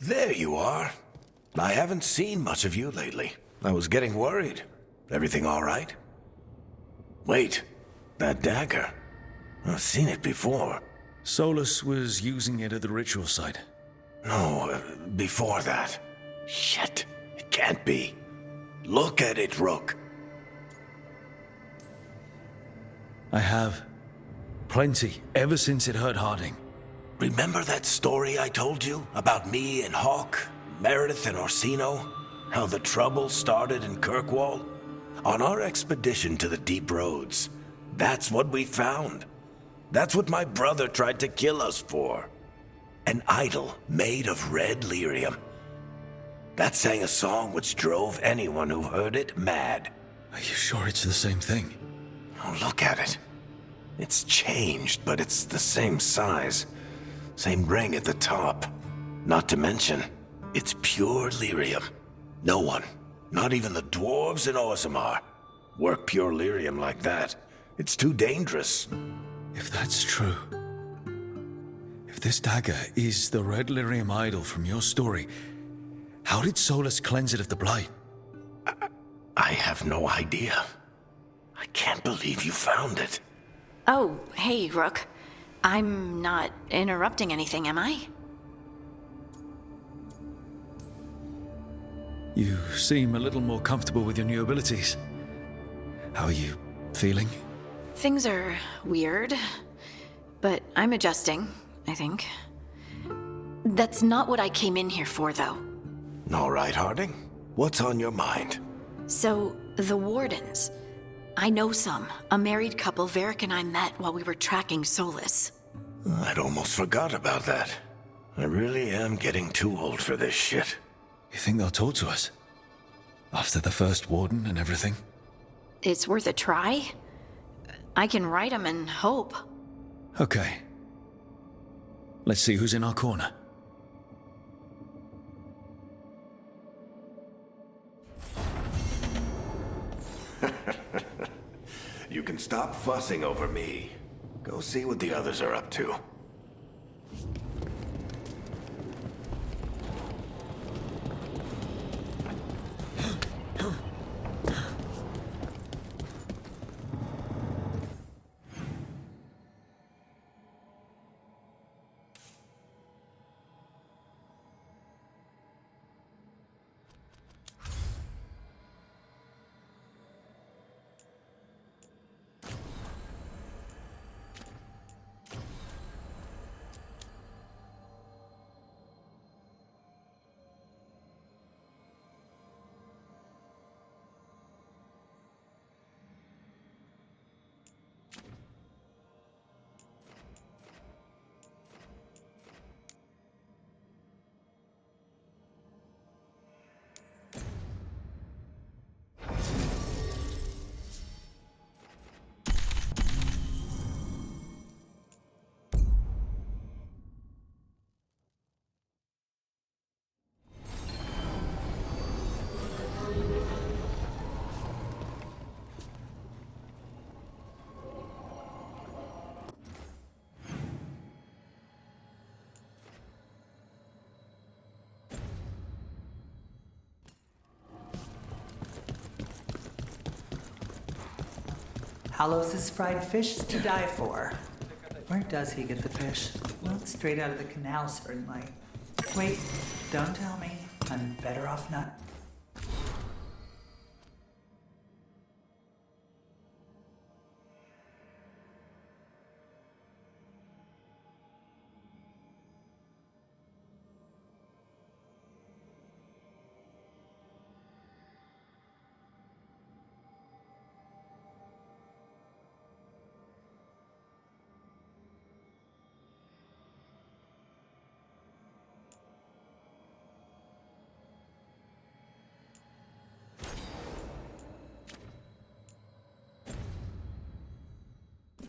There you are. I haven't seen much of you lately. I was getting worried. Everything all right? Wait, that dagger. I've seen it before. Solus was using it at the ritual site. No, before that. Shit, it can't be. Look at it, Rook. I have. Plenty, ever since it hurt Harding. Remember that story I told you about me and Hawk, Meredith and Orsino? How the trouble started in Kirkwall? On our expedition to the deep roads, that's what we found. That's what my brother tried to kill us for. An idol made of red lyrium. That sang a song which drove anyone who heard it mad. Are you sure it's the same thing? Oh, look at it. It's changed, but it's the same size. Same ring at the top. Not to mention, it's pure lyrium. No one, not even the dwarves in Orzammar, work pure lyrium like that. It's too dangerous. If that's true, if this dagger is the red lyrium idol from your story, how did Solus cleanse it of the blight? I have no idea. I can't believe you found it. Oh, hey, Rook. I'm not interrupting anything, am I? You seem a little more comfortable with your new abilities. How are you feeling? Things are weird, but I'm adjusting, I think. That's not what I came in here for, though. All right, Harding. What's on your mind? So, the Wardens. I know some. A married couple Varric and I met while we were tracking Solus. I'd almost forgot about that. I really am getting too old for this shit. You think they'll talk to us? After the first warden and everything? It's worth a try. I can write them and hope. Okay. Let's see who's in our corner. You can stop fussing over me. Go see what the others are up to. Halos's fried fish is to die for. Where does he get the fish? Well, it's straight out of the canal, certainly. Wait, don't tell me. I'm better off not.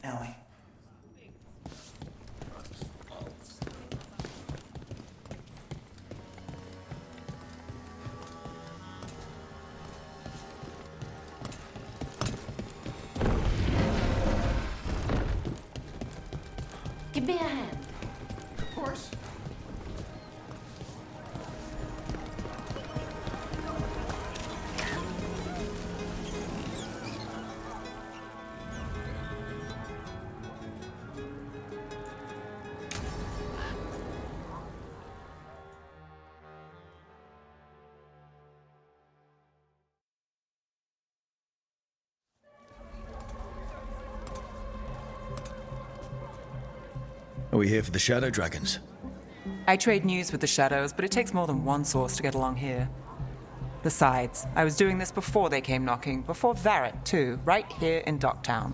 Ellie. Give me a hand. Of course. Are we here for the Shadow Dragons? I trade news with the Shadows, but it takes more than one source to get along here. Besides, I was doing this before they came knocking, before Varric too, right here in Docktown.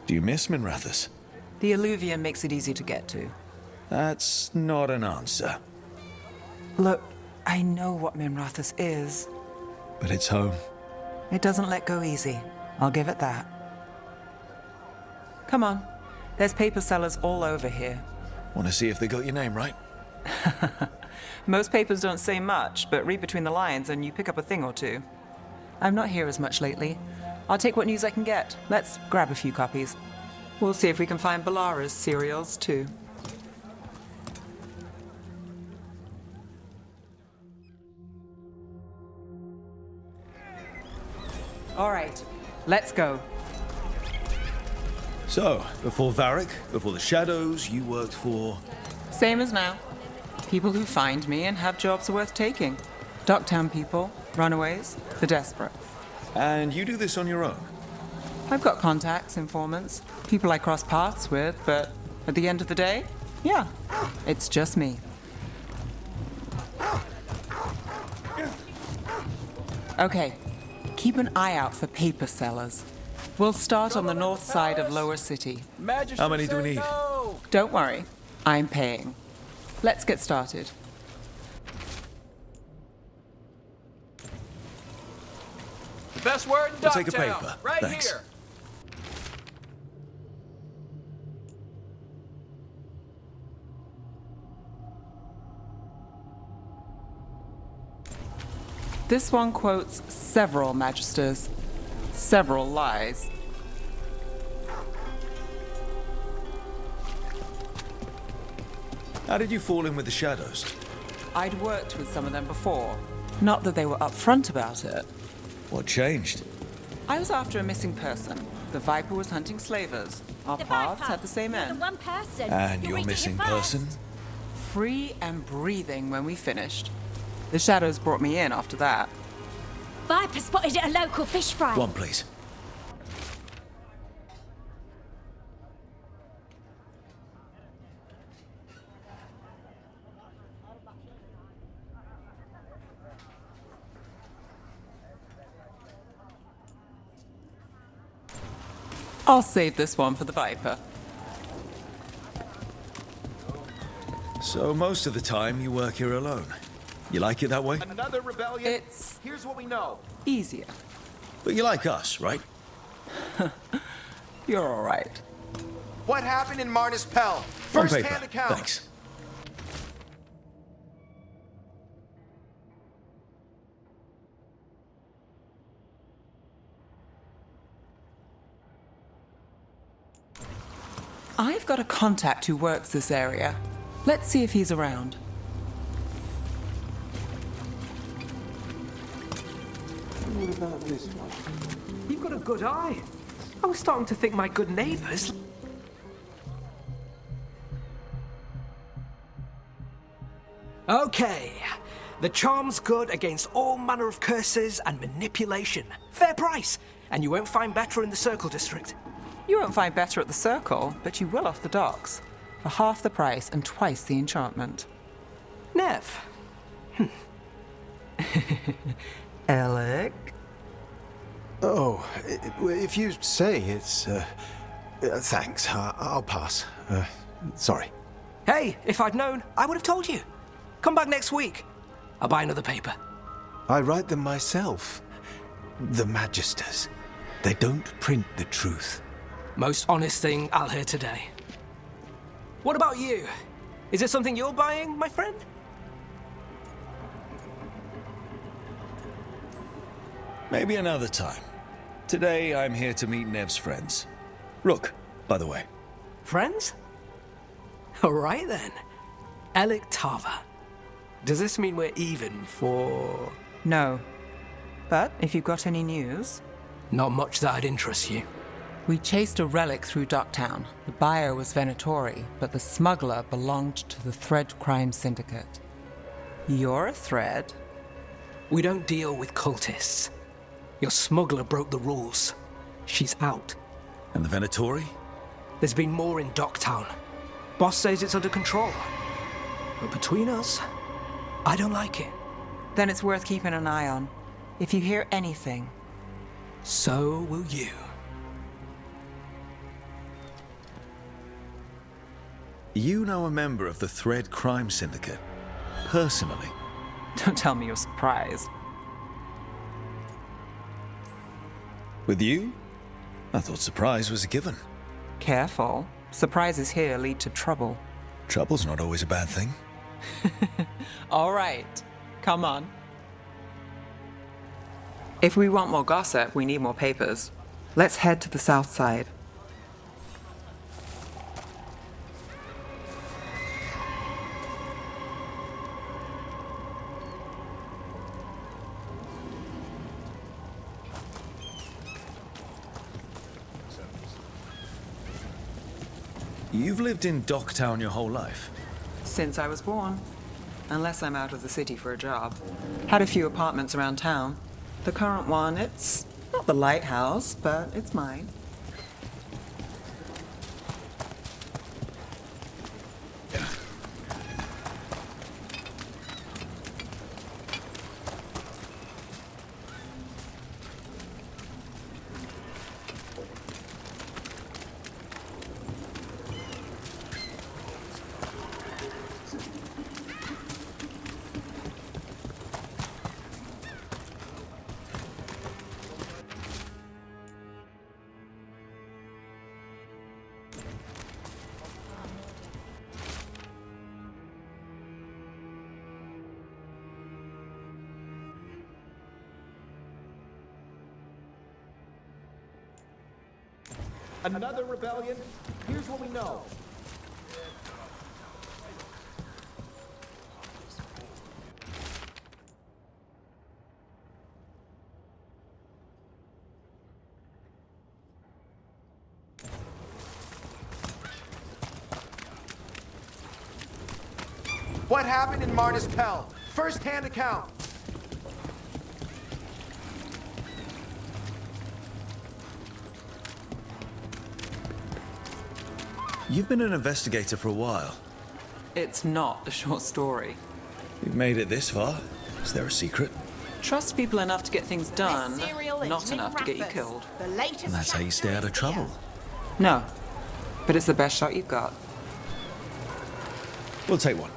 Do you miss Minrathous? The alluvium makes it easy to get to. That's not an answer. Look, I know what Minrathous is. But it's home. It doesn't let go easy. I'll give it that. Come on. There's paper sellers all over here. Want to see if they got your name right? Most papers don't say much, but read between the lines and you pick up a thing or two. I'm not here as much lately. I'll take what news I can get. Let's grab a few copies. We'll see if we can find Balara's serials, too. All right, let's go. So, before Varric, before the Shadows, you worked for... Same as now. People who find me and have jobs worth taking. Docktown people, runaways, the desperate. And you do this on your own? I've got contacts, informants, people I cross paths with, but at the end of the day, yeah, it's just me. Okay, keep an eye out for paper sellers. We'll start on the north side of Lower City. How many do we need? Don't worry, I'm paying. Let's get started. The best word in I'll take a Docktown, paper. right Thanks. here. This one quotes several magisters, several lies. How did you fall in with the Shadows? I'd worked with some of them before. Not that they were upfront about it. What changed? I was after a missing person. The Viper was hunting slavers. Our paths had the same end. One person. And You're your reading it missing first. person? Free and breathing when we finished. The Shadows brought me in after that. Viper spotted at a local fish fry. One, please. I'll save this one for the Viper. So most of the time you work here alone. You like it that way? Another rebellion? It's Here's what we know. easier. But you like us, right? You're all right. What happened in Marnus Pell? One First-hand paper. account. Thanks. I've got a contact who works this area. Let's see if he's around. What about this one? You've got a good eye. I was starting to think my good neighbors. Okay. The charm's good against all manner of curses and manipulation. Fair price. And you won't find better in the Circle District. You won't find better at the Circle, but you will off the docks. For half the price and twice the enchantment. Nev. Alec? Oh, if you say it's... thanks, I'll pass. Sorry. Hey, if I'd known, I would have told you. Come back next week. I'll buy another paper. I write them myself. The Magisters. They don't print the truth. Most honest thing I'll hear today. What about you? Is it something you're buying, my friend? Maybe another time. Today I'm here to meet Nev's friends. Rook, by the way. Friends? All right then. Alec Tava. Does this mean we're even for... No. But if you've got any news... Not much that'd interest you. We chased a relic through Docktown. The buyer was Venatori, but the smuggler belonged to the Thread Crime Syndicate. You're a Thread? We don't deal with cultists. Your smuggler broke the rules. She's out. And the Venatori? There's been more in Docktown. Boss says it's under control. But between us, I don't like it. Then it's worth keeping an eye on. If you hear anything. So will you. You know a member of the Thread Crime Syndicate? Personally? Don't tell me you're surprised. With you? I thought surprise was a given. Careful. Surprises here lead to trouble. Trouble's not always a bad thing. All right. Come on. If we want more gossip, we need more papers. Let's head to the south side. You've lived in Docktown your whole life? Since I was born. Unless I'm out of the city for a job. Had a few apartments around town. The current one, it's not the lighthouse, but it's mine. Another rebellion? Here's what we know. What happened in Martis Pell? First-hand account. You've been an investigator for a while. It's not a short story. You've made it this far. Is there a secret? Trust people enough to get things done, not enough to get you killed. And that's how you stay out of trouble. No, but it's the best shot you've got. We'll take one.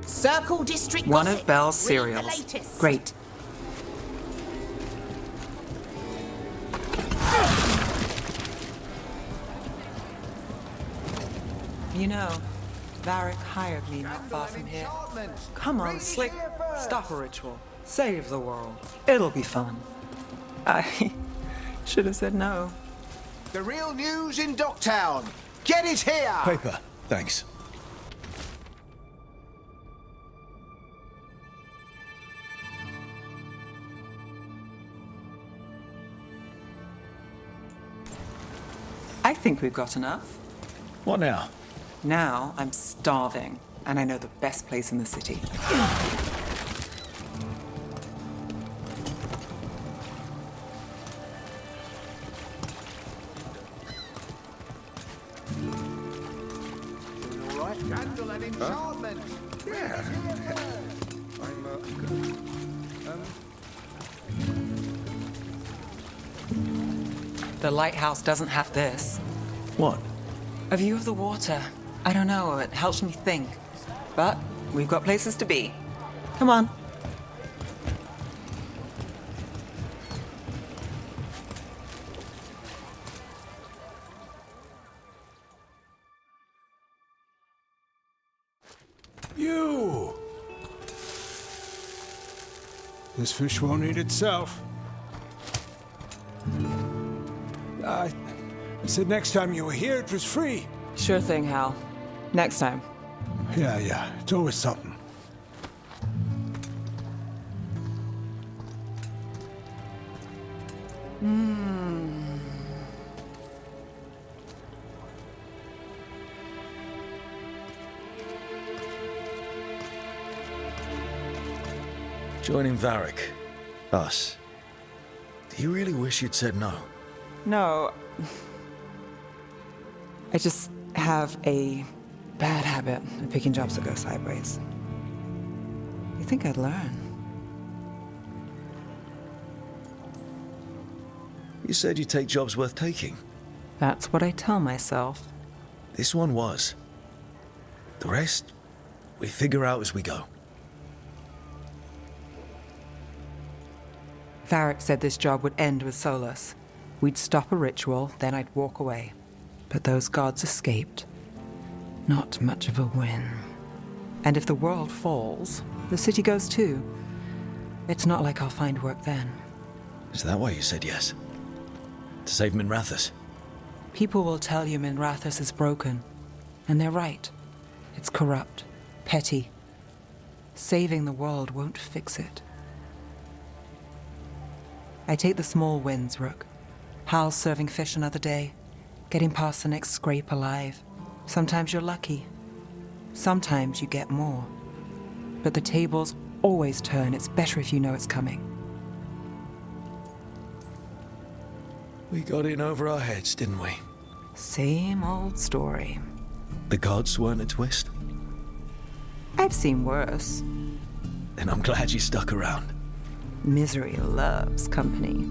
Circle District One gossip. of Belle's Read the cereals. latest. Great. You know, Varric hired me not far from here. Come on, Slick. Stop a ritual. Save the world. It'll be fun. I should have said no. The real news in Docktown. Get it here! Paper. Thanks. I think we've got enough. What now? Now I'm starving, and I know the best place in the city. All right, candle and enchantment. The lighthouse doesn't have this. What? A view of the water. I don't know, it helps me think. But we've got places to be. Come on. You! This fish won't eat itself. I said next time you were here, it was free. Sure thing, Hal. Next time. Yeah, it's always something. Joining Varric. Us. Do you really wish you'd said no? No. I just have a bad habit of picking jobs that go sideways. You think I'd learn? You said you'd take jobs worth taking. That's what I tell myself. This one was. The rest, we figure out as we go. Varric said this job would end with Solus. We'd stop a ritual, then I'd walk away. But those gods escaped. Not much of a win. And if the world falls, the city goes too. It's not like I'll find work then. Is that why you said yes? To save Minrathous? People will tell you Minrathous is broken. And they're right. It's corrupt, petty. Saving the world won't fix it. I take the small wins, Rook. Hal's serving fish another day. Getting past the next scrape alive. Sometimes you're lucky. Sometimes you get more. But the tables always turn. It's better if you know it's coming. We got in over our heads, didn't we? Same old story. The gods weren't a twist? I've seen worse. Then I'm glad you stuck around. Misery loves company.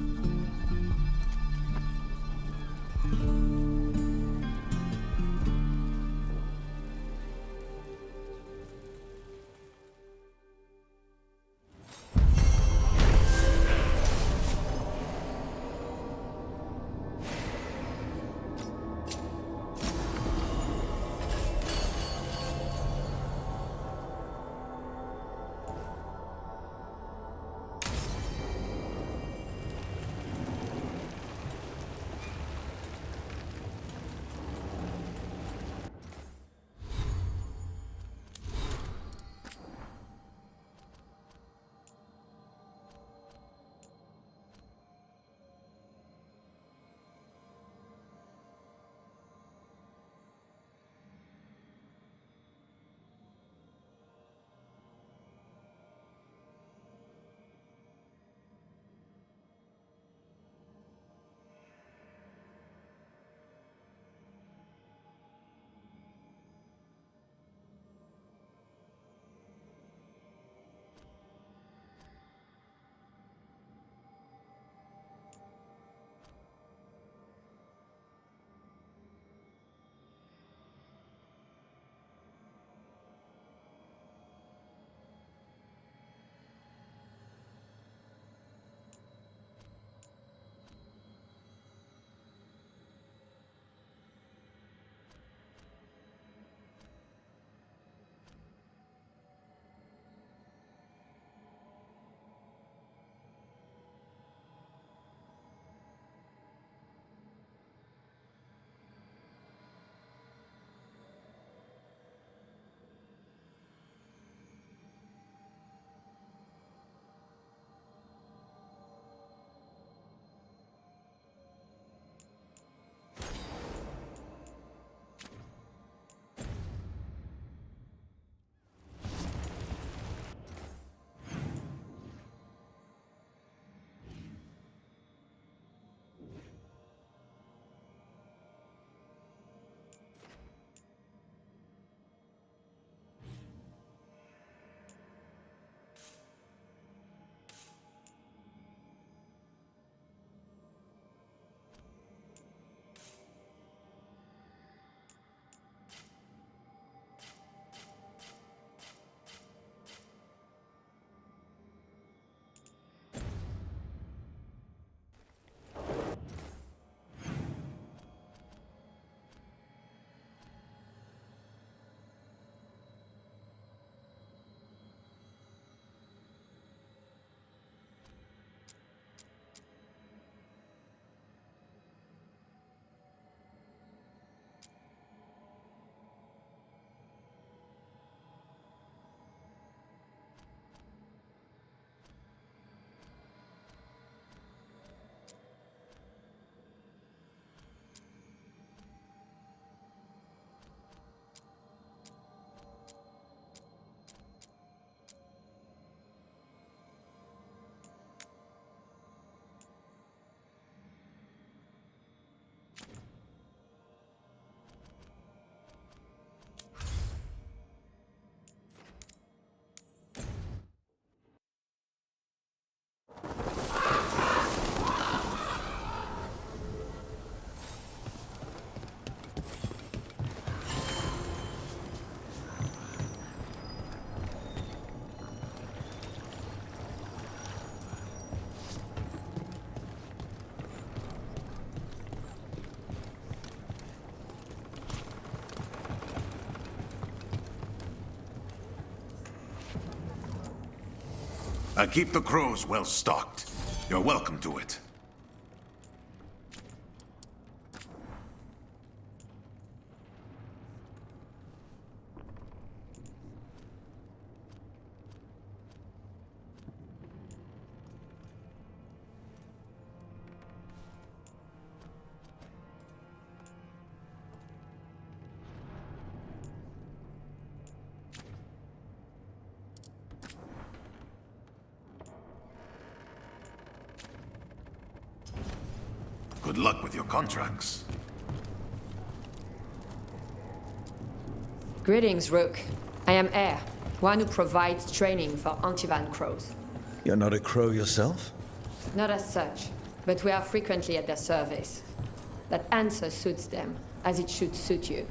I keep the crows well stocked. You're welcome to it. Good luck with your contracts. Greetings, Rook. I am Air, one who provides training for Antivan crows. You're not a crow yourself? Not as such, but we are frequently at their service. That answer suits them, as it should suit you.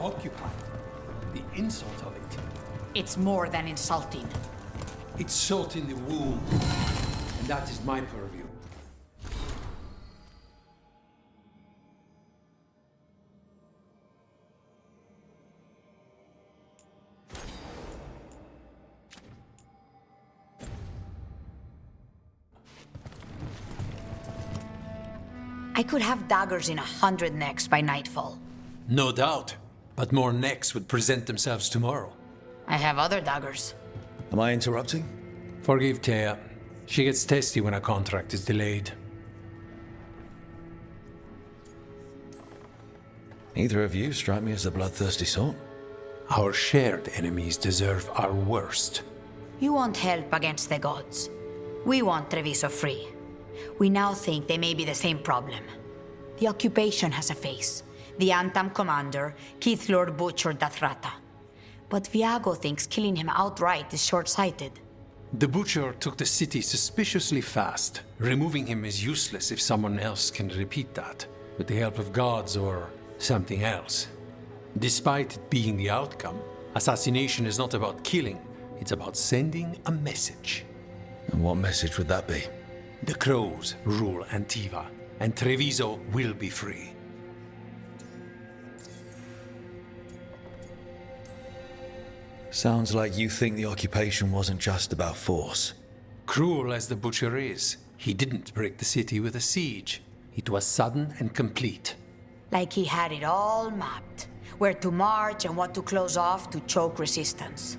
Occupied. The insult of it. It's more than insulting. It's salt in the wound. And that is my purview. I could have daggers in 100 necks by nightfall. No doubt. But more necks would present themselves tomorrow. I have other daggers. Am I interrupting? Forgive Thea. She gets testy when a contract is delayed. Neither of you strike me as the bloodthirsty sort. Our shared enemies deserve our worst. You want help against the gods. We want Treviso free. We now think they may be the same problem. The occupation has a face. The Antam commander, Keith Lord Butcher Dathrata. But Viago thinks killing him outright is short-sighted. The Butcher took the city suspiciously fast. Removing him is useless if someone else can repeat that, with the help of gods or something else. Despite it being the outcome, assassination is not about killing, it's about sending a message. And what message would that be? The crows rule Antiva, and Treviso will be free. Sounds like you think the occupation wasn't just about force. Cruel as the Butcher is, he didn't break the city with a siege. It was sudden and complete. Like he had it all mapped. Where to march and what to close off to choke resistance.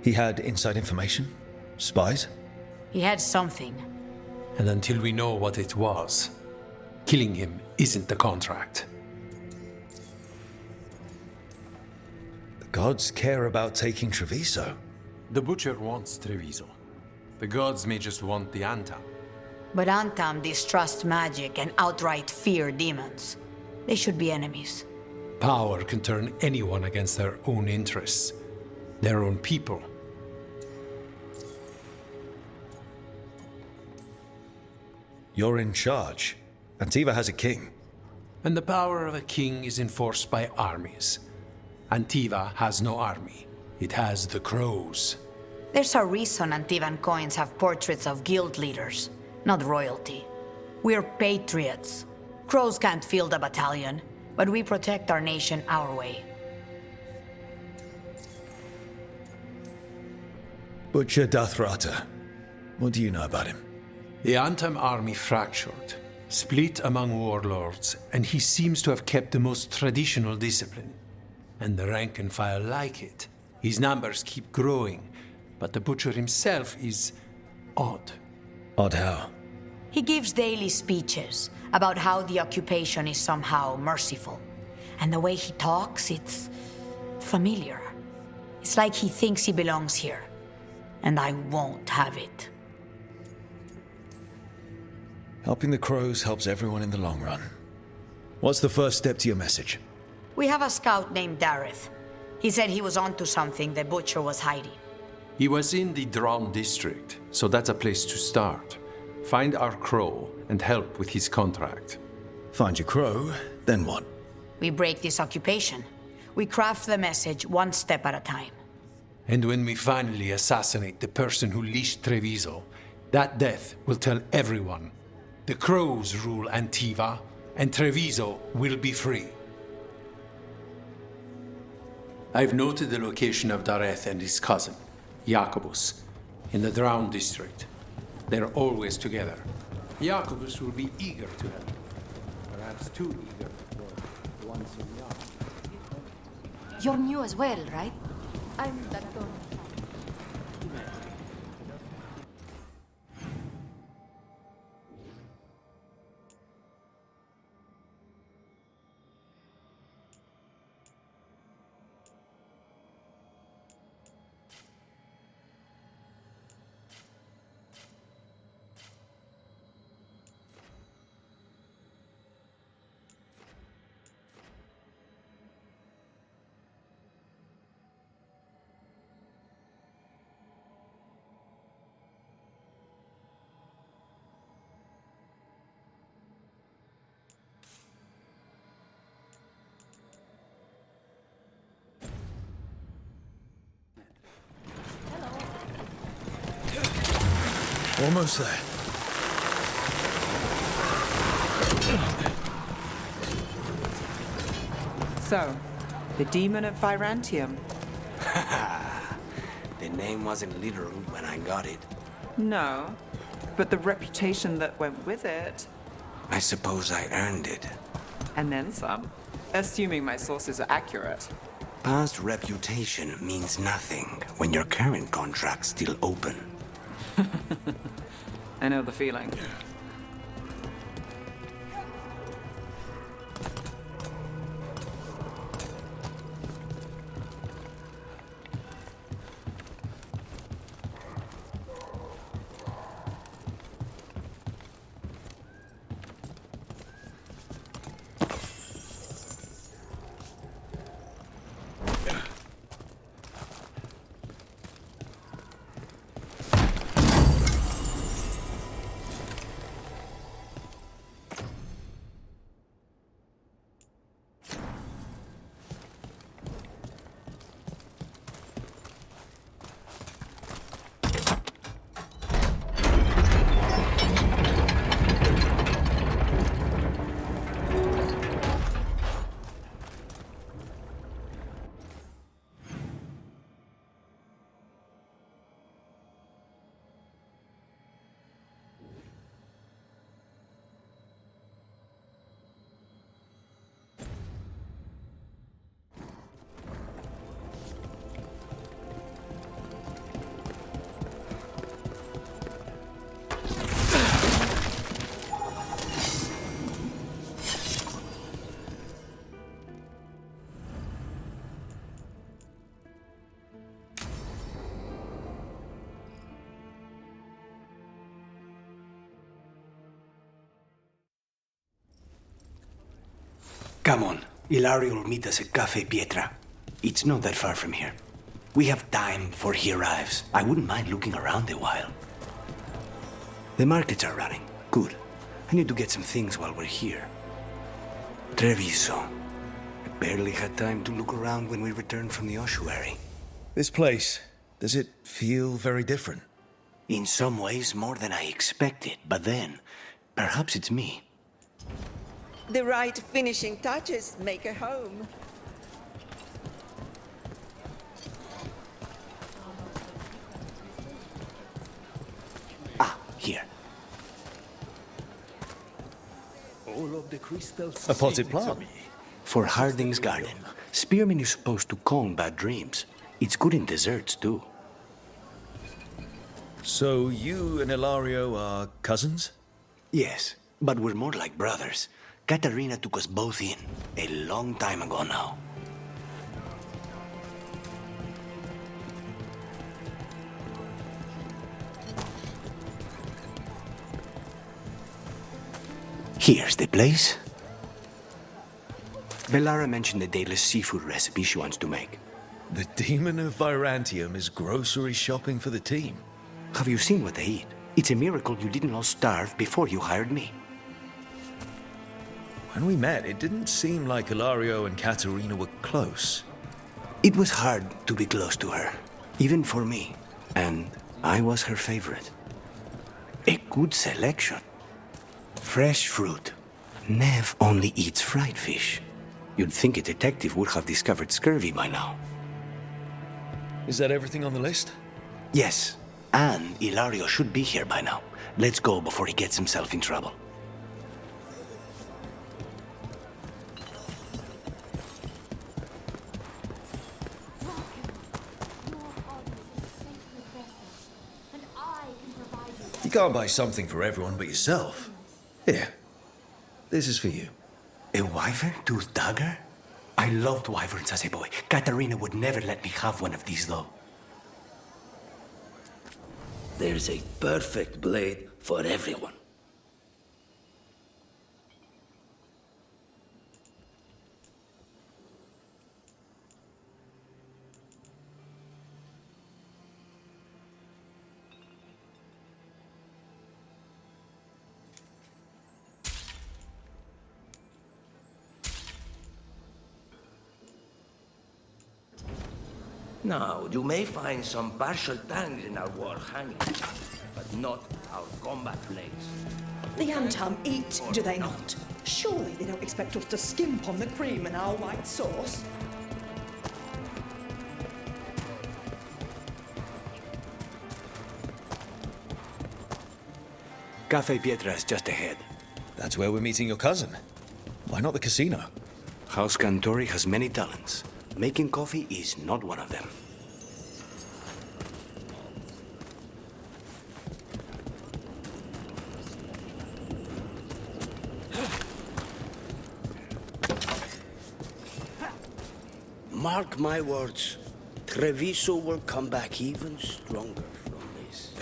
He had inside information? Spies? He had something. And until we know what it was, killing him isn't the contract. The gods care about taking Treviso. The Butcher wants Treviso. The gods may just want the Antam. But Antam distrust magic and outright fear demons. They should be enemies. Power can turn anyone against their own interests, their own people. You're in charge. Antiva has a king. And the power of a king is enforced by armies. Antiva has no army. It has the crows. There's a reason Antivan coins have portraits of guild leaders, not royalty. We're patriots. Crows can't field a battalion, but we protect our nation our way. Butcher Dathrata. What do you know about him? The Antam army fractured, split among warlords, and he seems to have kept the most traditional discipline. And the rank and file like it. His numbers keep growing, but the butcher himself is odd. Odd how? He gives daily speeches about how the occupation is somehow merciful. And the way he talks, it's familiar. It's like he thinks he belongs here. And I won't have it. Helping the crows helps everyone in the long run. What's the first step to your message? We have a scout named Dareth. He said he was onto something the butcher was hiding. He was in the Drown district, so that's a place to start. Find our crow and help with his contract. Find your crow, then what? We break this occupation. We craft the message one step at a time. And when we finally assassinate the person who leashed Treviso, that death will tell everyone. The crows rule Antiva, and Treviso will be free. I've noted the location of Dareth and his cousin, Jacobus, in the Drown district. They're always together. Jacobus will be eager to help. Perhaps too eager for once in young. You're new as well, right? I'm Dato. Almost there. So, the demon of Virantium. The name wasn't literal when I got it. No, but the reputation that went with it. I suppose I earned it. And then some. Assuming my sources are accurate. Past reputation means nothing when your current contract's still open. I know the feeling. Come on. Ilario will meet us at Cafe Pietra. It's not that far from here. We have time before he arrives. I wouldn't mind looking around a while. The markets are running. Good. I need to get some things while we're here. Treviso. I barely had time to look around when we returned from the ossuary. This place, does it feel very different? In some ways, more than I expected. But then, perhaps it's me. The right finishing touches make a home. Ah, here. All of the crystals A potted speak to plant. me. For Harding's garden, spearmint is supposed to calm bad dreams. It's good in desserts, too. So you and Ilario are cousins? Yes, but we're more like brothers. Katarina took us both in, a long time ago now. Here's the place. Bellara mentioned the daedalus seafood recipe she wants to make. The demon of Virantium is grocery shopping for the team. Have you seen what they eat? It's a miracle you didn't all starve before you hired me. When we met, it didn't seem like Ilario and Katerina were close. It was hard to be close to her, even for me. And I was her favorite. A good selection. Fresh fruit. Nev only eats fried fish. You'd think a detective would have discovered scurvy by now. Is that everything on the list? Yes, and Ilario should be here by now. Let's go before he gets himself in trouble. You can't buy something for everyone but yourself. Here, this is for you. A wyvern-toothed dagger? I loved wyverns as a boy. Katarina would never let me have one of these, though. There's a perfect blade for everyone. Now, you may find some partial tanks in our war hangings, but not our combat blades. The Antam eat, do they not? Surely they don't expect us to skimp on the cream in our white sauce. Cafe Pietra's just ahead. That's where we're meeting your cousin. Why not the casino? House Cantori has many talents. Making coffee is not one of them. Mark my words, Treviso will come back even stronger from this.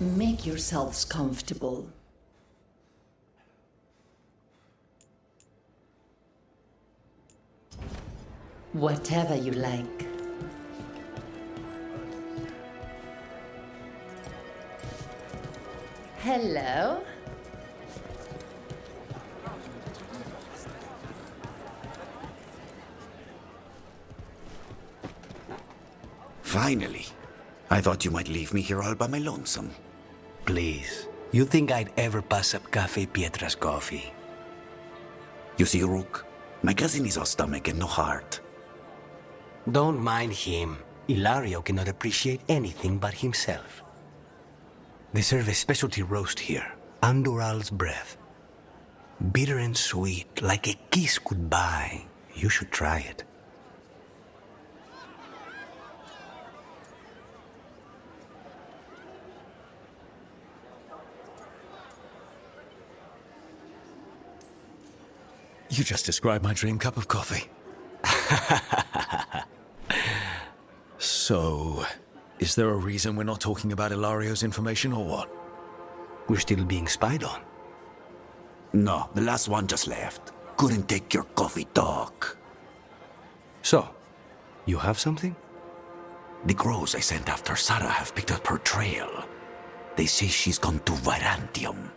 Make yourselves comfortable. Whatever you like. Hello? Finally. I thought you might leave me here all by my lonesome. Please. You think I'd ever pass up Cafe Pietra's coffee? You see, Rook, my cousin is all stomach and no heart. Don't mind him. Ilario cannot appreciate anything but himself. They serve a specialty roast here, Andoral's breath. Bitter and sweet, like a kiss goodbye. You should try it. You just described my dream cup of coffee. So, is there a reason we're not talking about Ilario's information or what? We're still being spied on. No, the last one just left. Couldn't take your coffee talk. So, you have something? The crows I sent after Sarah have picked up her trail. They say she's gone to Virantium.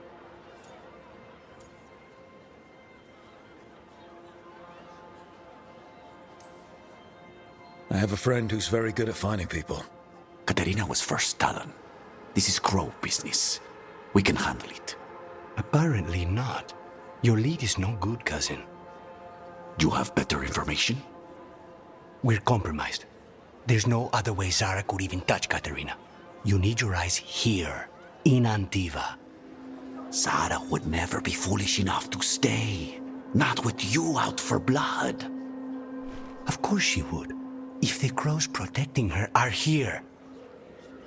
I have a friend who's very good at finding people. Katerina was first Talon. This is crow business. We can handle it. Apparently not. Your lead is no good, cousin. You have better information? We're compromised. There's no other way Zara could even touch Katerina. You need your eyes here, in Antiva. Zara would never be foolish enough to stay. Not with you out for blood. Of course she would. If the crows protecting her are here.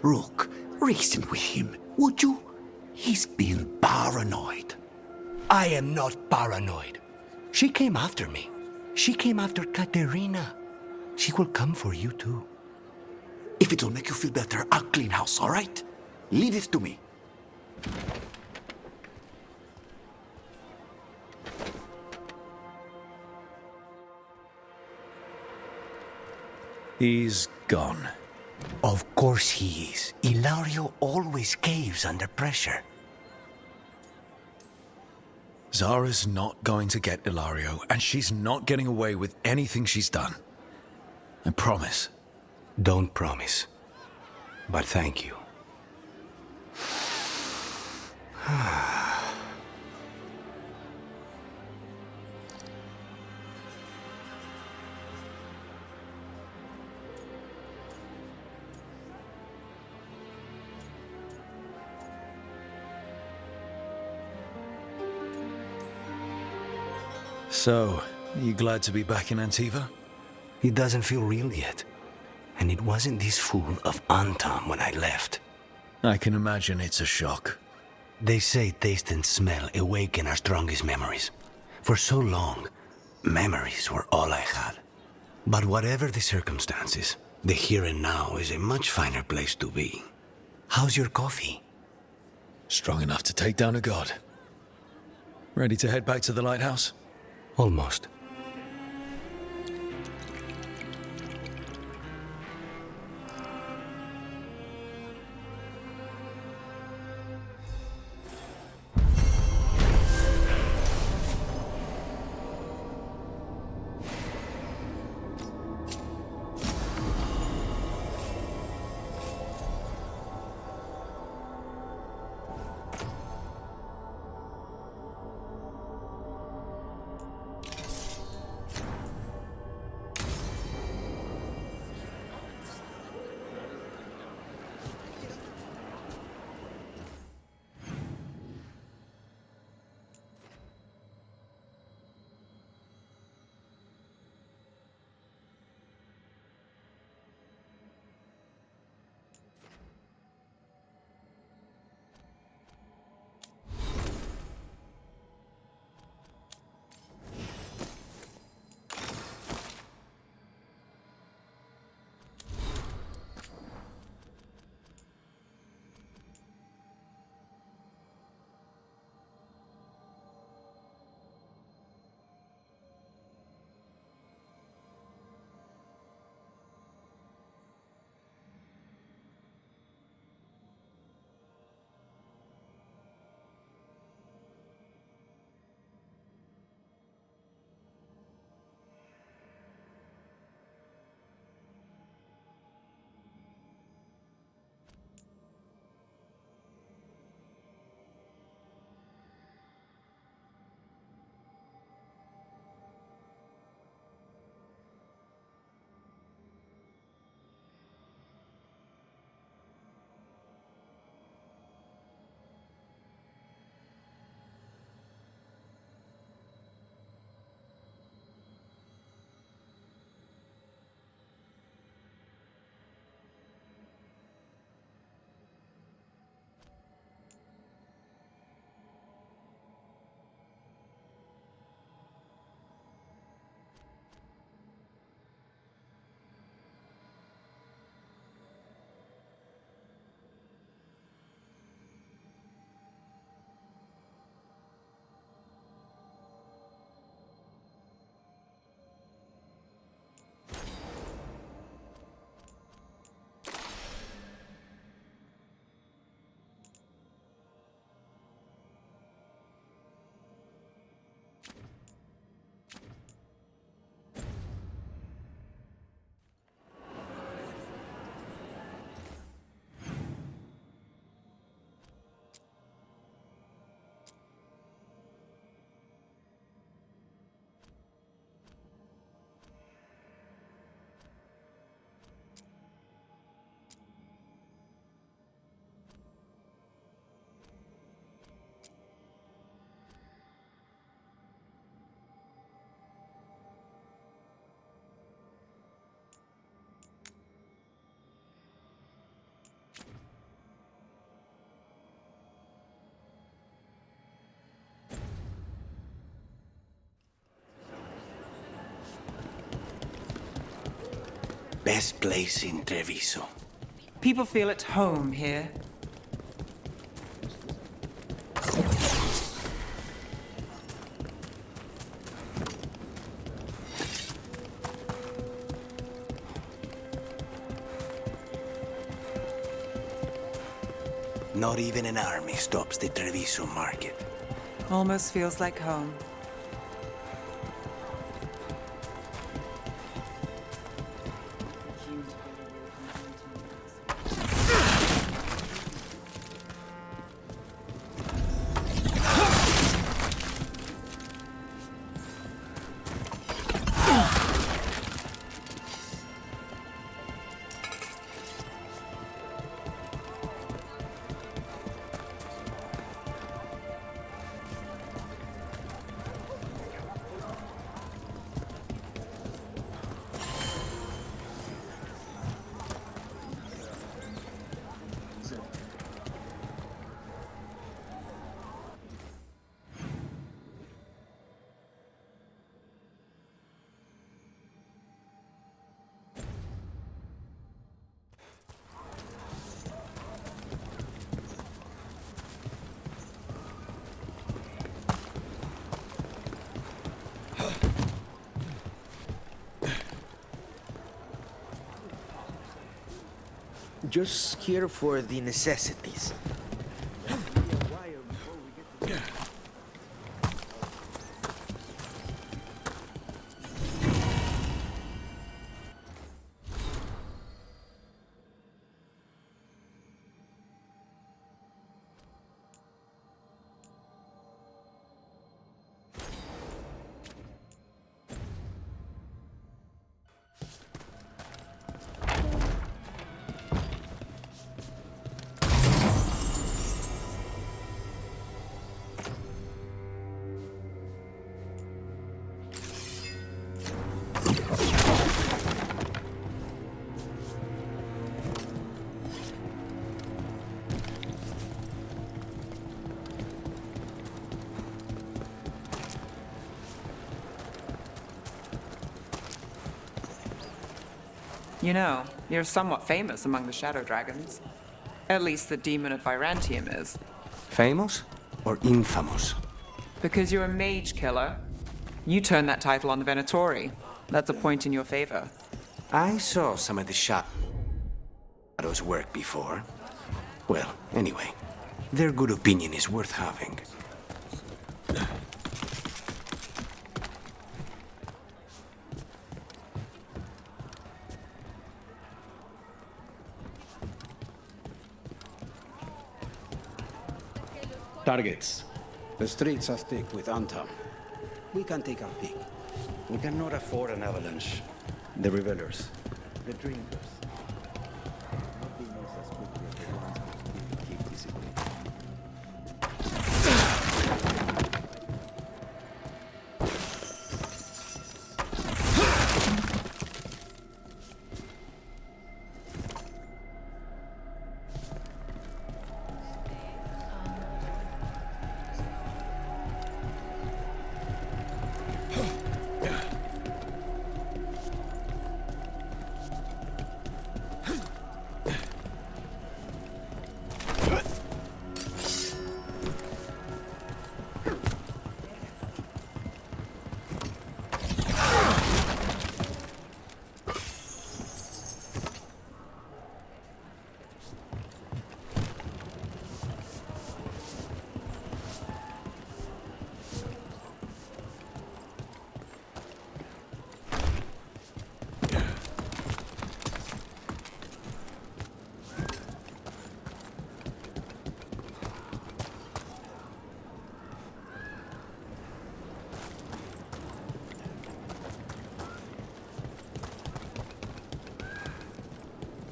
Rook, reason with him, would you? He's being paranoid. I am not paranoid. She came after me. She came after Katerina. She will come for you too. If it'll make you feel better, I'll clean house, all right? Leave it to me. He's gone. Of course he is. Ilario always caves under pressure. Zara's not going to get Ilario, and she's not getting away with anything she's done. I promise. Don't promise. But thank you. So, are you glad to be back in Antiva? It doesn't feel real yet. And it wasn't this fool of Antam when I left. I can imagine it's a shock. They say taste and smell awaken our strongest memories. For so long, memories were all I had. But whatever the circumstances, the here and now is a much finer place to be. How's your coffee? Strong enough to take down a god. Ready to head back to the lighthouse? Almost. Best place in Treviso. People feel at home here. Not even an army stops the Treviso market. Almost feels like home. Just here for the necessities. You know, you're somewhat famous among the Shadow Dragons. At least the demon of Virantium is. Famous or infamous? Because you're a mage killer. You turned that title on the Venatori. That's a point in your favor. I saw some of the Shadow's work before. Well, anyway, their good opinion is worth having. Targets. The streets are thick with Antam. We can take our pick. We cannot afford an avalanche. The revelers. The drinkers. Nothing moves as quickly as the ones who keep discipline.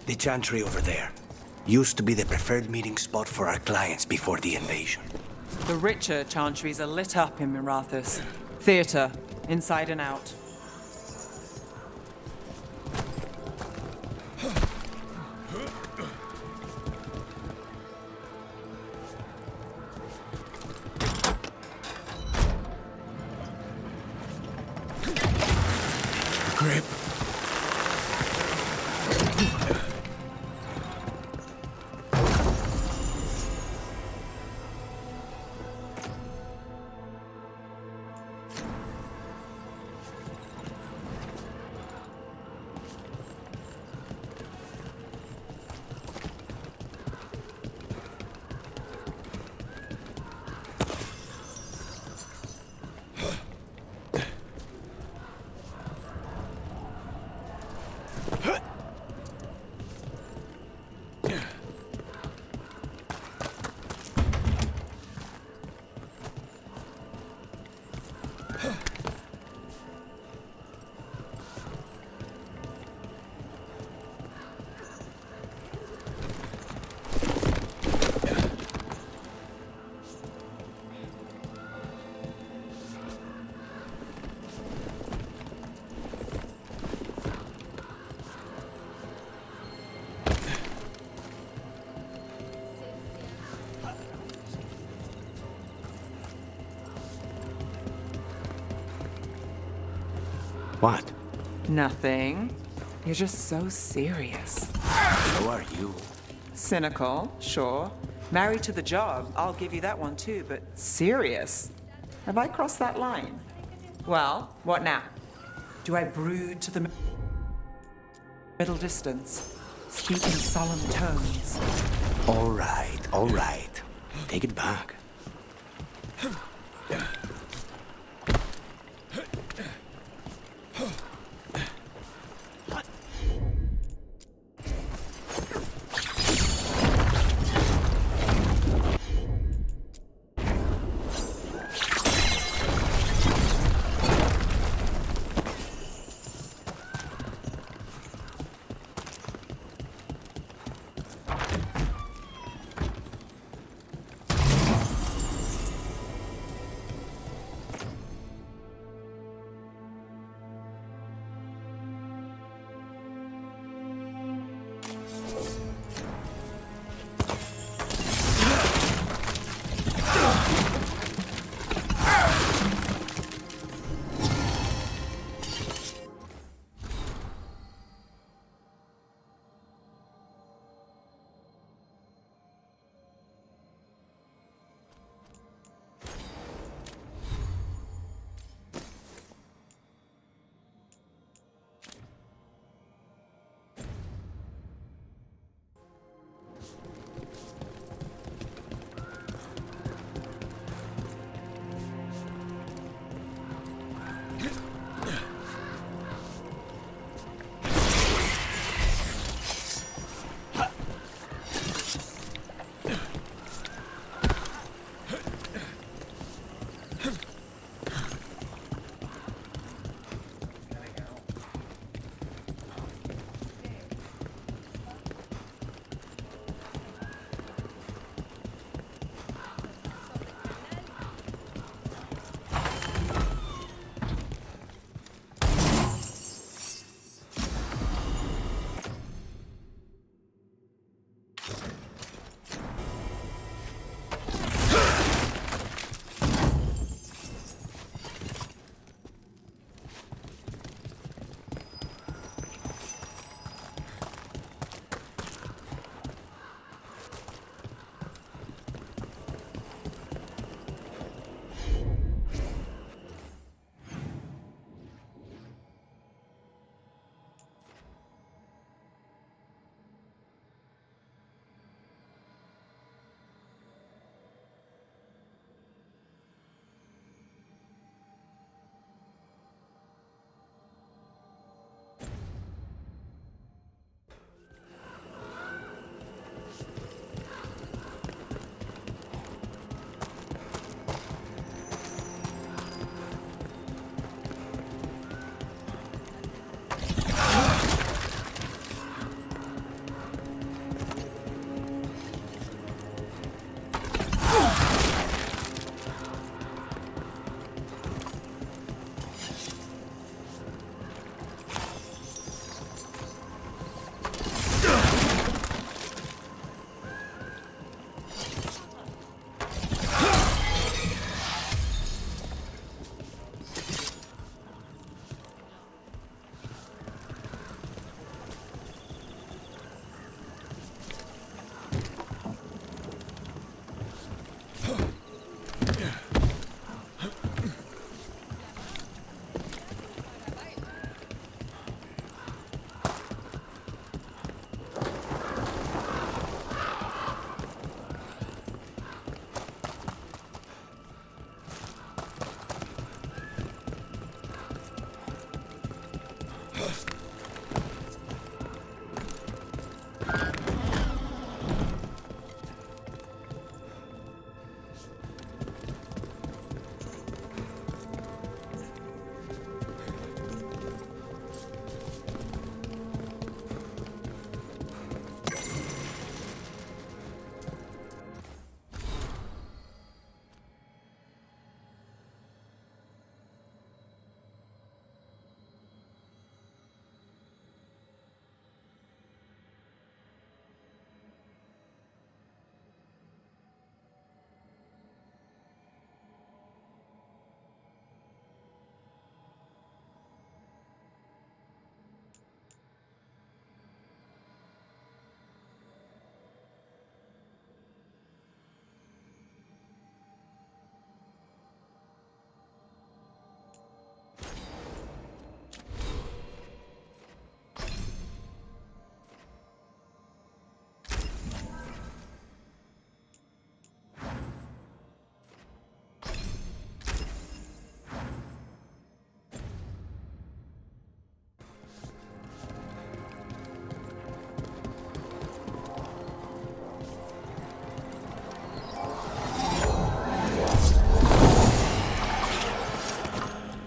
The chantry over there used to be the preferred meeting spot for our clients before the invasion. The richer chantries are lit up in Mirathus. Theater, inside and out. Grip. What? Nothing. You're just so serious. So are you. Cynical, sure. Married to the job, I'll give you that one too, but serious? Have I crossed that line? Well, what now? Do I brood to the middle distance? Speak in solemn tones? All right. Take it back.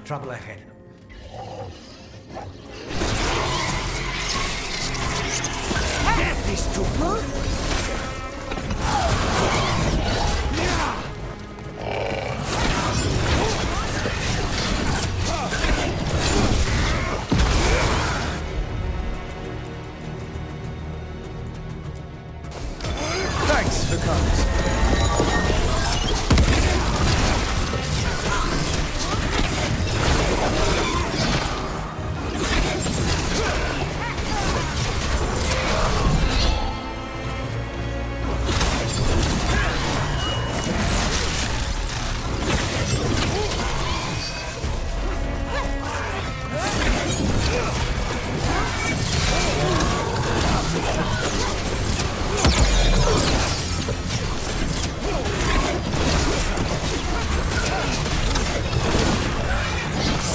Trouble ahead. Get this trooper! Thanks for coming.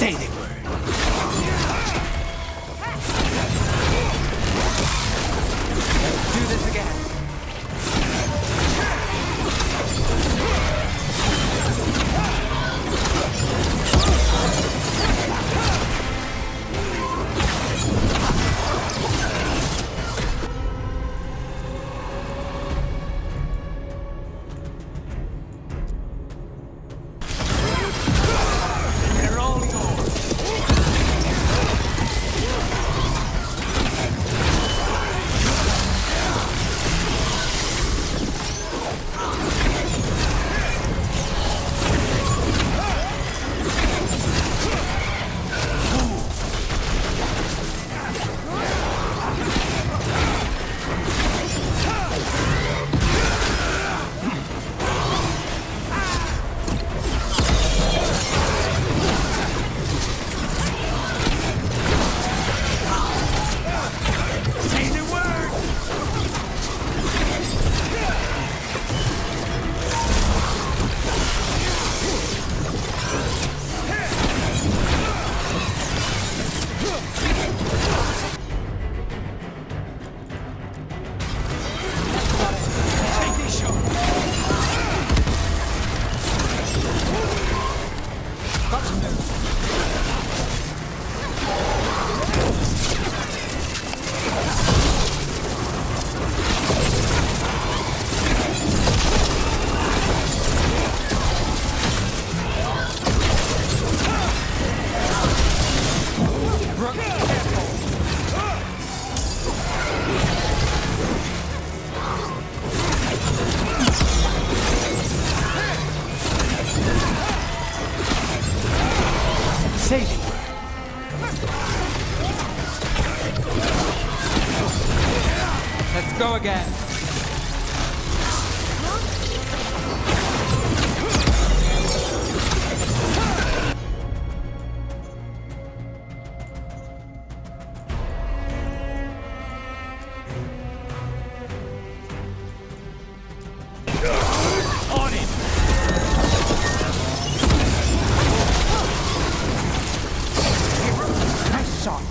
Say the word. Do this again. They're all yours. Say the word. Take this shot. Got to move. Brooke, careful. Say the word. Let's go again. On it. Nice shot.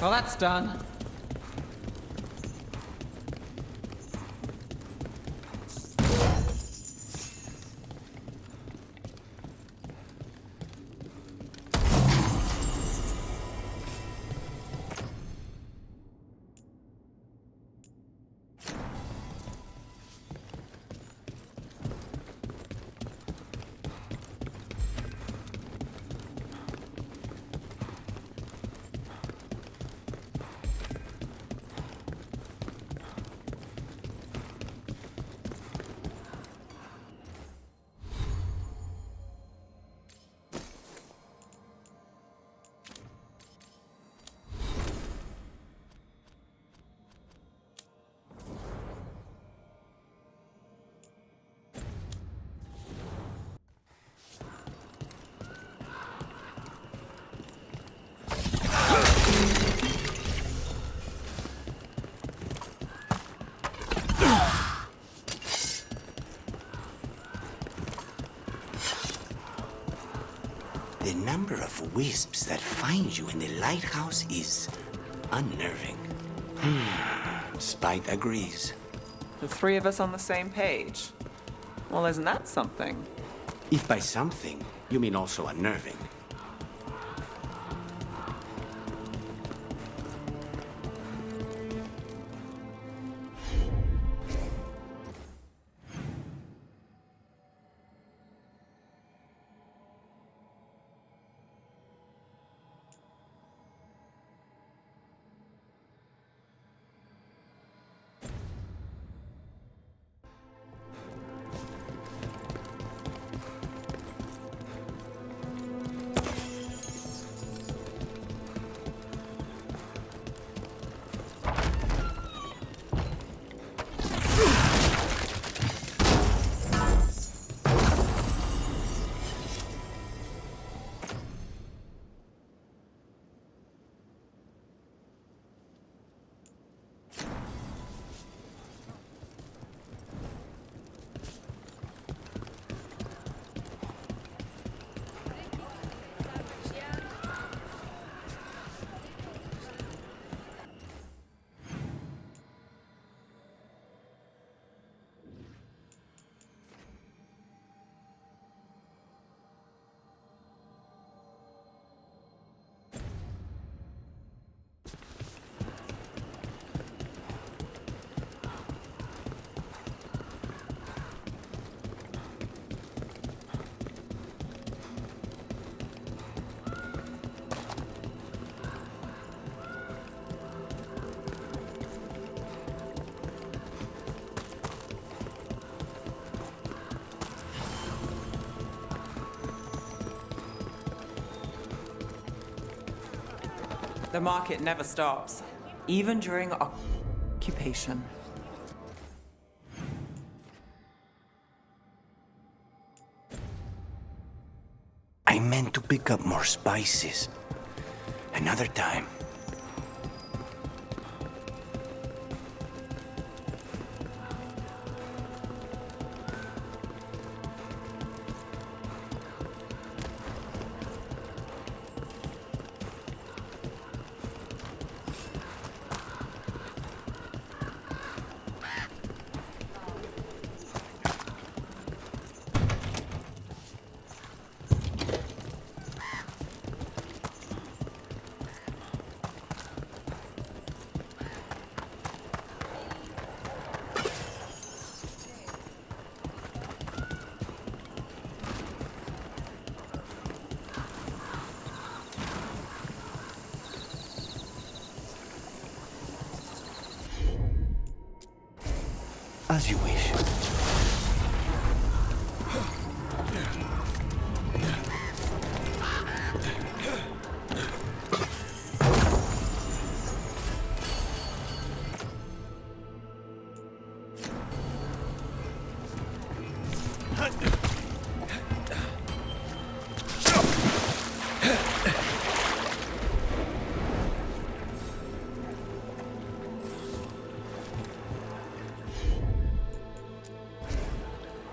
Well, that's done. The number of wisps that find you in the lighthouse is unnerving. Spite agrees. The three of us on the same page. Well, isn't that something? If by something, you mean also unnerving. The market never stops, even during occupation. I meant to pick up more spices. Another time. As you wish.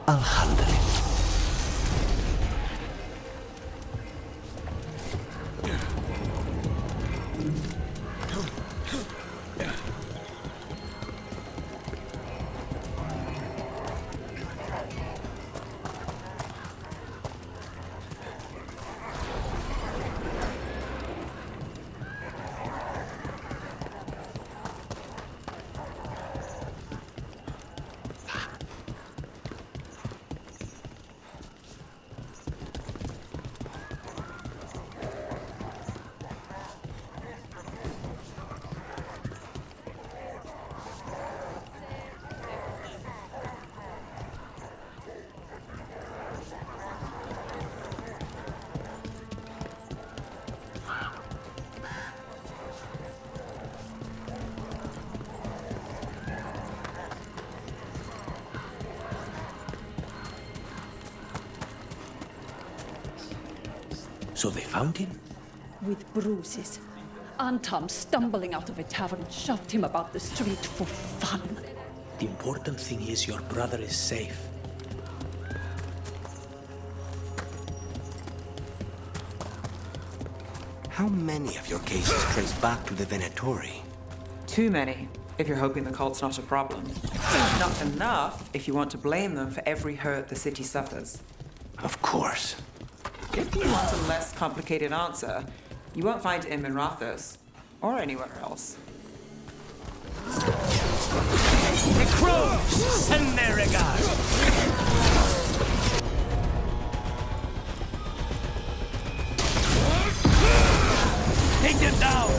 I'll handle it. So they found him? With bruises. Antam, stumbling out of a tavern, shoved him about the street for fun. The important thing is your brother is safe. How many of your cases trace back to the Venatori? Too many. if you're hoping the cult's not a problem. Not enough if you want to blame them for every hurt the city suffers. Of course. If you want a less complicated answer, you won't find him in Rathos, or anywhere else. The crows send their regards. Take them down!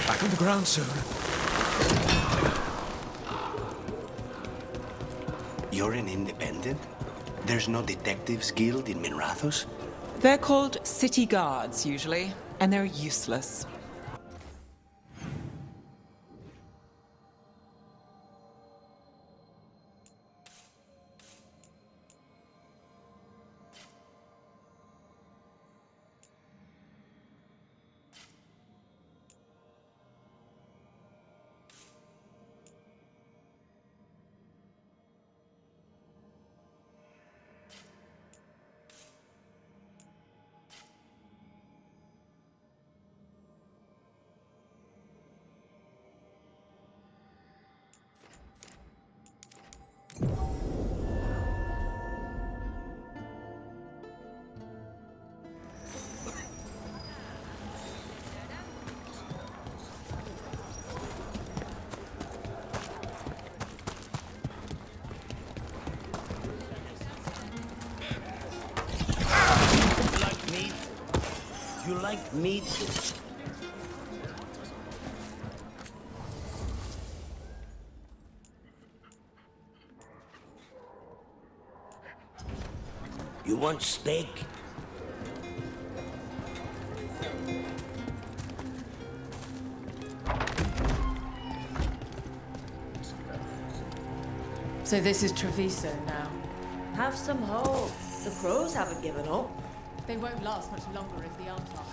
Back on the ground soon. You're an independent? There's no detectives guild in Minrathos? They're called city guards, usually, and they're useless. You like meat? You want steak? So this is Treviso now. Have some hope. The crows haven't given up. They won't last much longer if the Antar.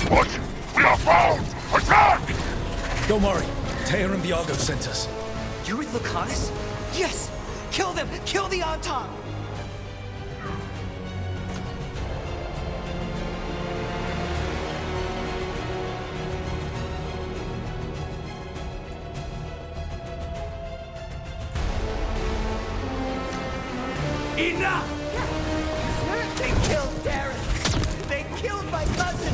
What? We are found! Attack! Don't worry. Tear and Viago sent us. You're with Lucanus? Yes! Kill them! Kill the Antar! Enough! They killed Darren! They killed my cousin!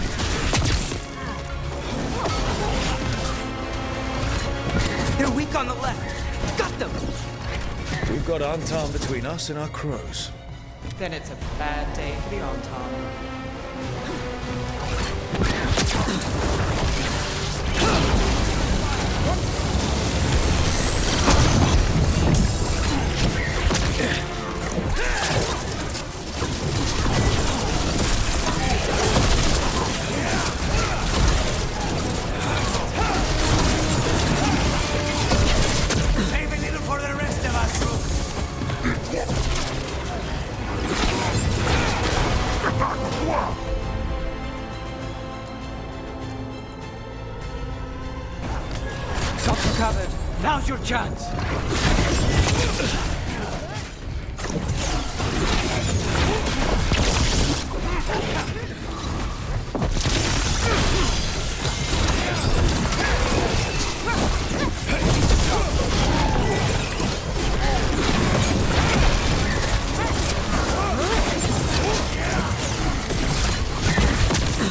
They're weak on the left! Got them! We've got Antam between us and our crows. Then it's a bad day for the Antar. Covered. Now's your chance.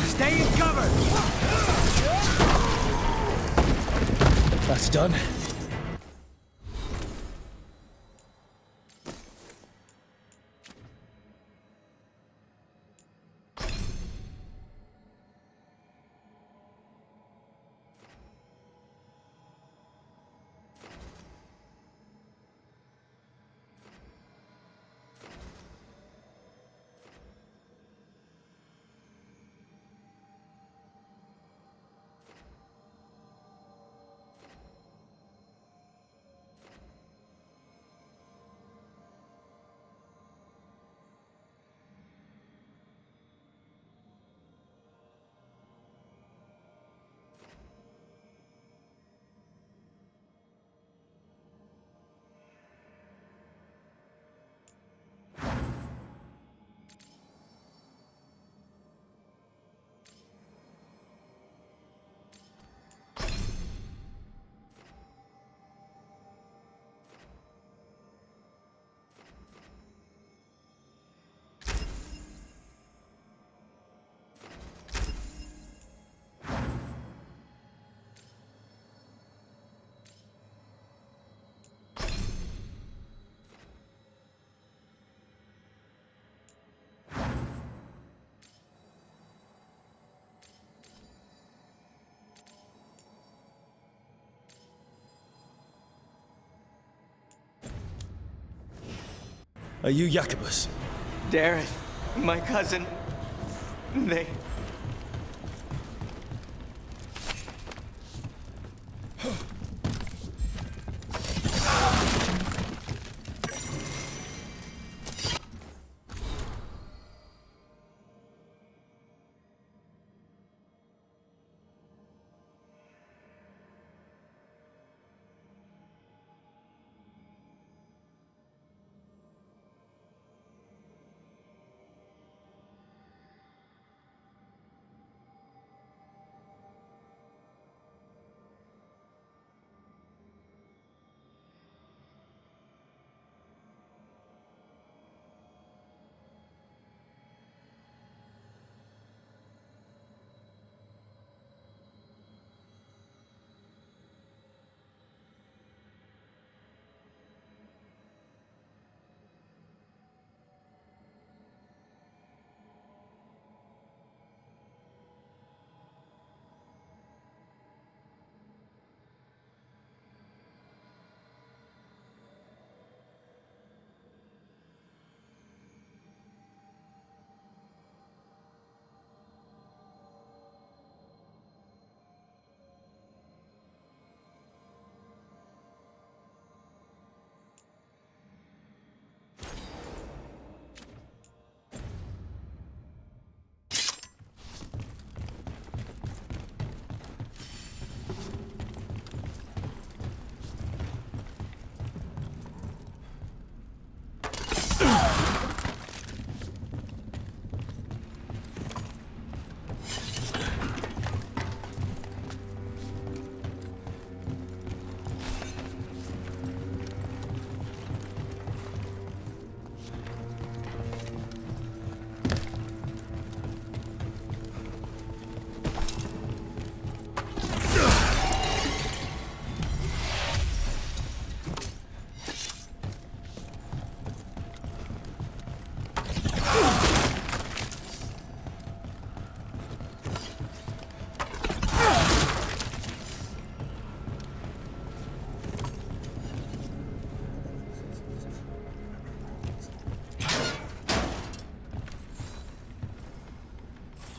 Stay in cover. That's done. Are you Jacobus? Darren, my cousin. They...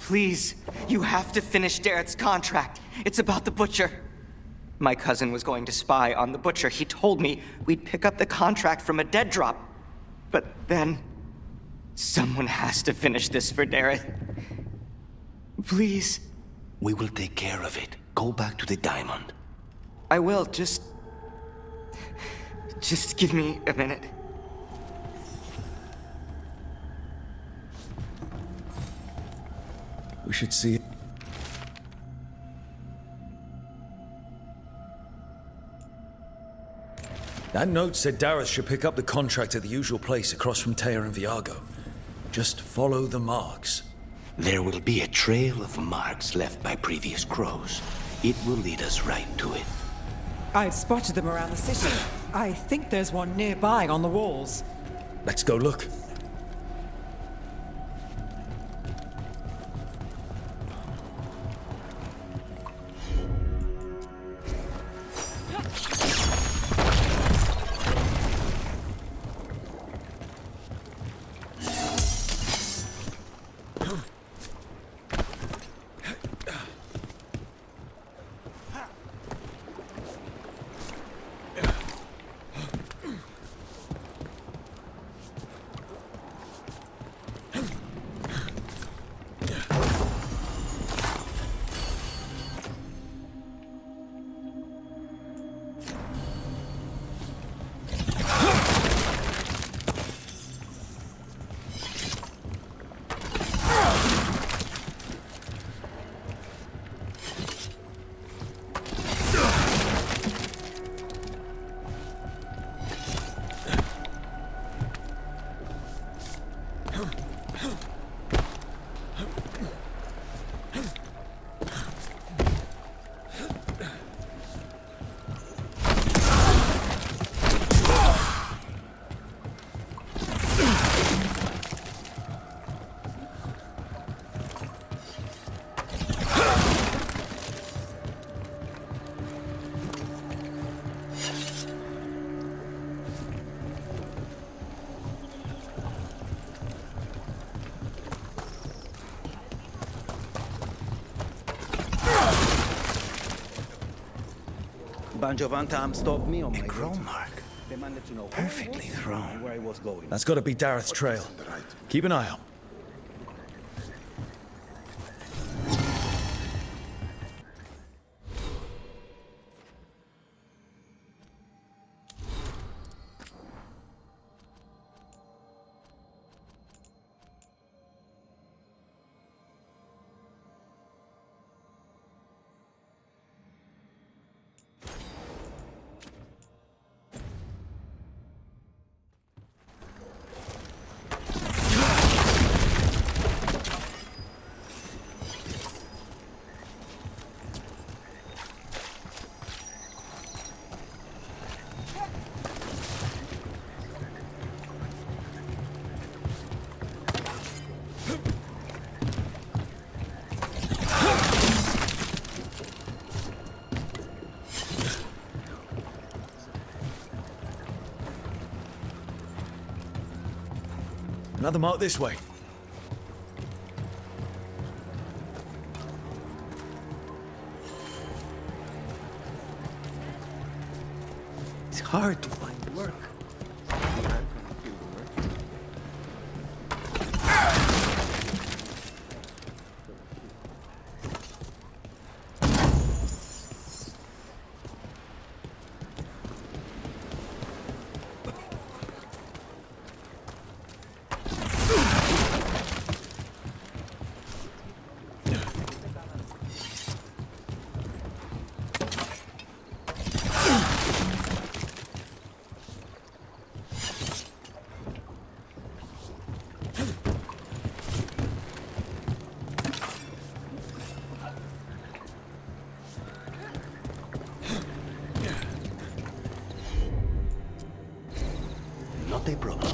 Please, you have to finish Darrett's contract. It's about the butcher. My cousin was going to spy on the butcher. He told me we'd pick up the contract from a dead drop. But then... someone has to finish this for Darrett. Please. We will take care of it. Go back to the diamond. I will, just give me a minute. We should see it. That note said Dareth should pick up the contract at the usual place across from Teir and Viago. Just follow the marks. There will be a trail of marks left by previous crows. It will lead us right to it. I've spotted them around the city. I think there's one nearby on the walls. Let's go look. bunch of Antam stopped me on my crow mark. They managed to know Perfectly thrown. where I was going. That's got to be Dareth's trail. Keep an eye out. Another mark this way. It's hard to find work. Not a problem.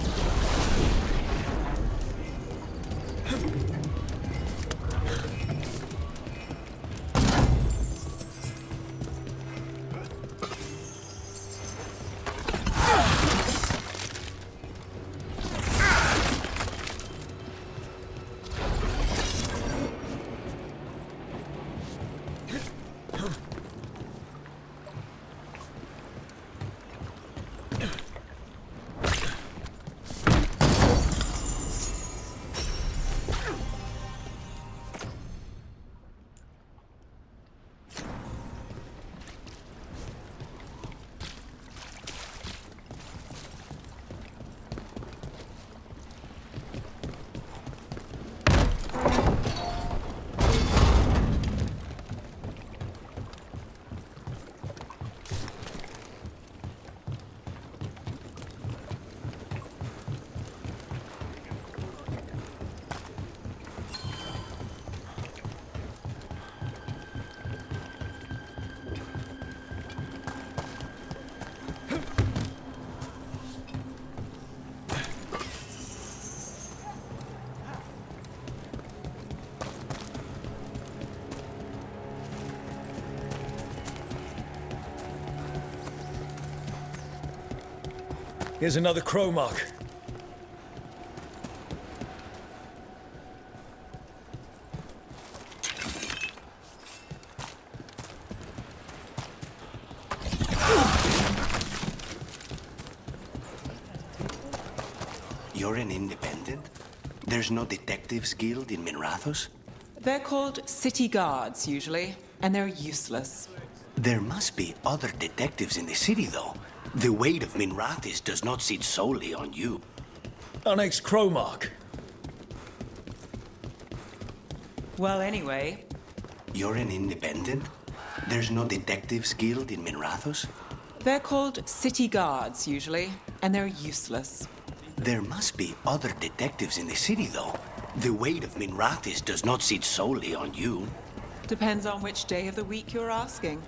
Here's another crow mark. You're an independent? There's no detectives guild in Minrathos? They're called city guards, usually, and they're useless. There must be other detectives in the city, though. The weight of Minrathis does not sit solely on you. Our next crow mark. Well, anyway... You're an independent? There's no detectives guild in Minrathos? They're called city guards, usually, and they're useless. There must be other detectives in the city, though. The weight of Minrathis does not sit solely on you. Depends on which day of the week you're asking.